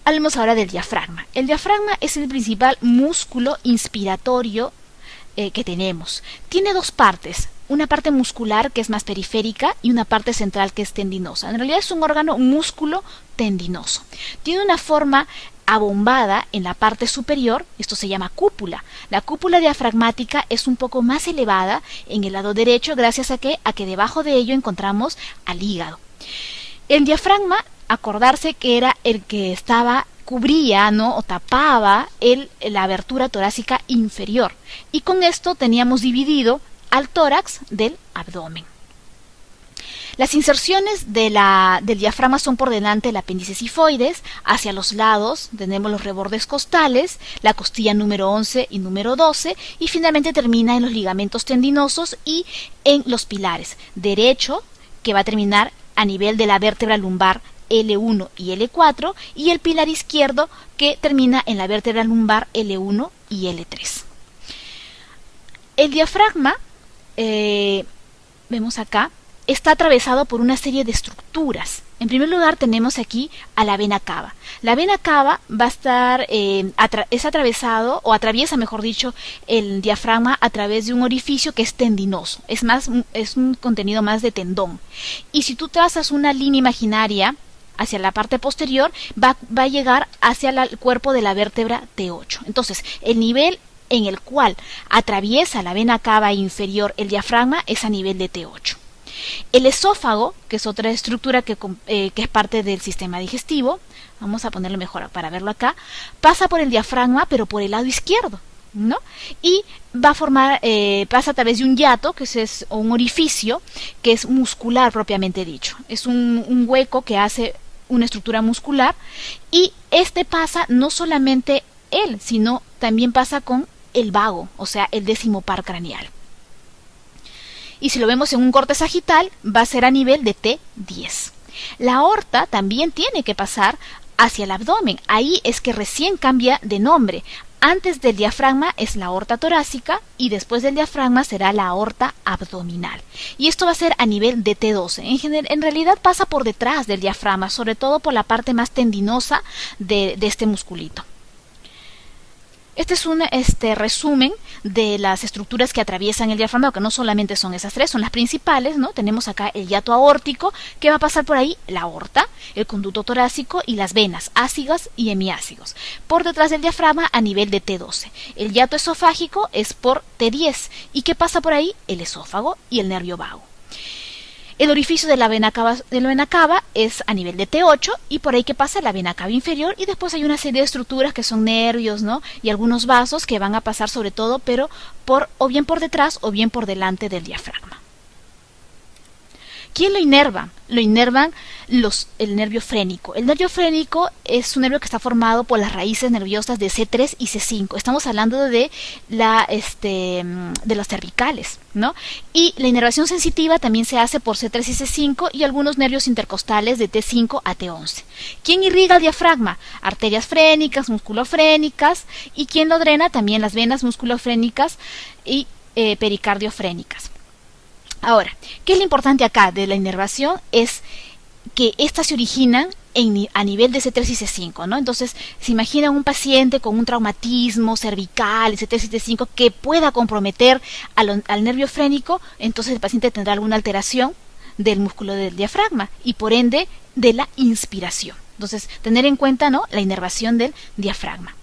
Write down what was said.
Hablemos ahora del diafragma. El diafragma es el principal músculo inspiratorio que tenemos. Tiene dos partes, una parte muscular que es más periférica y una parte central que es tendinosa. En realidad es un órgano músculo tendinoso. Tiene una forma abombada en la parte superior, esto se llama cúpula. La cúpula diafragmática es un poco más elevada en el lado derecho gracias a que debajo de ello encontramos al hígado. El diafragma, acordarse que era el que cubría, ¿no?, o tapaba la abertura torácica inferior, y con esto teníamos dividido al tórax del abdomen. Las inserciones del diafragma son por delante del apéndice sifoides, hacia los lados tenemos los rebordes costales, la costilla número 11 y número 12, y finalmente termina en los ligamentos tendinosos y en los pilares derecho, que va a terminar a nivel de la vértebra lumbar L1 y L4, y el pilar izquierdo que termina en la vértebra lumbar L1 y L3. El diafragma, vemos acá, está atravesado por una serie de estructuras. En primer lugar tenemos aquí a la vena cava. La vena cava va a estar, es atravesado, o atraviesa, mejor dicho, el diafragma a través de un orificio que es tendinoso. Es un contenido más de tendón. Y si tú trazas una línea imaginaria hacia la parte posterior, va a llegar hacia el cuerpo de la vértebra T8. Entonces, el nivel en el cual atraviesa la vena cava inferior el diafragma es a nivel de T8. El esófago, que es otra estructura que es parte del sistema digestivo, vamos a ponerlo mejor para verlo acá, pasa por el diafragma pero por el lado izquierdo, ¿no? Y va a formar, pasa a través de un hiato, que es un orificio que es muscular propiamente dicho. Es un hueco que hace una estructura muscular, y este pasa no solamente él, sino también pasa con el vago, o sea, el décimo par craneal. Y si lo vemos en un corte sagital, va a ser a nivel de T10. La aorta también tiene que pasar hacia el abdomen. Ahí es que recién cambia de nombre. Antes del diafragma es la aorta torácica y después del diafragma será la aorta abdominal. Y esto va a ser a nivel de T12. En realidad pasa por detrás del diafragma, sobre todo por la parte más tendinosa de este musculito. Este es un resumen de las estructuras que atraviesan el diafragma, que no solamente son esas tres, son las principales, ¿no? Tenemos acá el hiato aórtico, que va a pasar por ahí la aorta, el conducto torácico y las venas ácidas y hemiácidos. Por detrás del diafragma a nivel de T12. El hiato esofágico es por T10. ¿Y qué pasa por ahí? El esófago y el nervio vago. El orificio de la vena cava es a nivel de T8, y por ahí que pasa la vena cava inferior, y después hay una serie de estructuras que son nervios, ¿no?, y algunos vasos que van a pasar sobre todo, pero o bien por detrás o bien por delante del diafragma. ¿Quién lo inerva? Lo inervan el nervio frénico. El nervio frénico es un nervio que está formado por las raíces nerviosas de C3 y C5. Estamos hablando de las cervicales, ¿no? Y la inervación sensitiva también se hace por C3 y C5 y algunos nervios intercostales de T5 a T11. ¿Quién irriga el diafragma? Arterias frénicas, musculofrénicas, y ¿quién lo drena? También las venas musculofrénicas y pericardiofrénicas. Ahora, ¿qué es lo importante acá de la inervación? Es que estas se originan a nivel de C3 y C5, ¿no? Entonces, se imagina un paciente con un traumatismo cervical, C3 y C5, que pueda comprometer al nervio frénico, entonces el paciente tendrá alguna alteración del músculo del diafragma y por ende de la inspiración. Entonces, tener en cuenta, ¿no?, la inervación del diafragma.